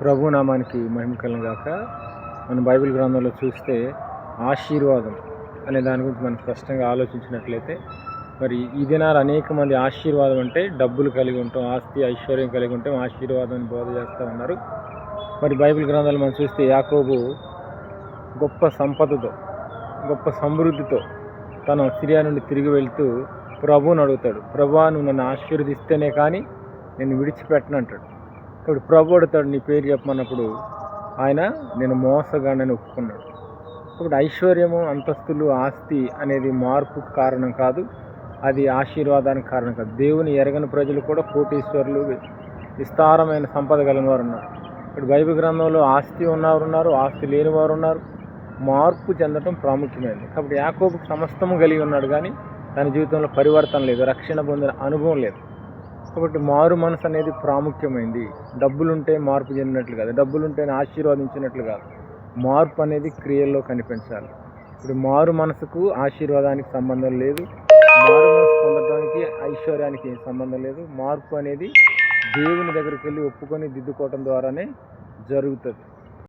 ప్రభు నామానికి మహిమ కలుగును గాక. మనం బైబిల్ గ్రంథంలో చూస్తే ఆశీర్వాదం అనే దాని గురించి మనం స్పష్టంగా ఆలోచించినట్లయితే, మరి ఈ దినాలు అనేక మంది ఆశీర్వాదం అంటే డబ్బులు కలిగి ఉంటాం, ఆస్తి ఐశ్వర్యం కలిగి ఉంటాం, ఆశీర్వాదం అని బోధ చేస్తూ ఉన్నారు. మరి బైబిల్ గ్రంథాలు మనం చూస్తే యాకోబు గొప్ప సంపదతో, గొప్ప సమృద్ధితో తన సిరియా నుండి తిరిగి వెళ్తూ ప్రభువుని అడుగుతాడు. ప్రభువా, నువ్వు నన్ను ఆశీర్వదిస్తేనే కానీ నేను విడిచిపెట్టను అంటాడు. ఇప్పుడు ప్రభు అడుగుతాడు, నీ పేరు చెప్పమన్నప్పుడు ఆయన నేను మోసగాడని ఒప్పుకున్నాడు. ఇప్పుడు ఐశ్వర్యము, అంతస్తులు, ఆస్తి అనేది మార్పుకు కారణం కాదు, అది ఆశీర్వాదానికి కారణం కాదు. దేవుని ఎరగని ప్రజలు కూడా కోటీశ్వరులు, విస్తారమైన సంపద కలిగిన వారు ఉన్నారు. ఇప్పుడు బైబిల్ గ్రంథంలో ఆస్తి ఉన్నవారు ఉన్నారు, ఆస్తి లేని వారు ఉన్నారు. మార్పు చెందడం ప్రాముఖ్యమైనది. కాబట్టి యాకోబుకు సమస్తము కలిగి ఉన్నాడు, కానీ తన జీవితంలో పరివర్తన లేదు, రక్షణ పొందిన అనుభవం లేదు. కాబట్టి మారు మనసు అనేది ప్రాముఖ్యమైంది. డబ్బులుంటే మార్పు చెందినట్లు కాదు, డబ్బులుంటేనే ఆశీర్వదించినట్లు కాదు. మార్పు అనేది క్రియల్లో కనిపించాలి. ఇప్పుడు మారు మనసుకు ఆశీర్వాదానికి సంబంధం లేదు, మారు మనసు పొందడానికి ఐశ్వర్యానికి సంబంధం లేదు. మార్పు అనేది దేవుని దగ్గరికి వెళ్ళి ఒప్పుకొని దిద్దుకోవటం ద్వారానే జరుగుతుంది.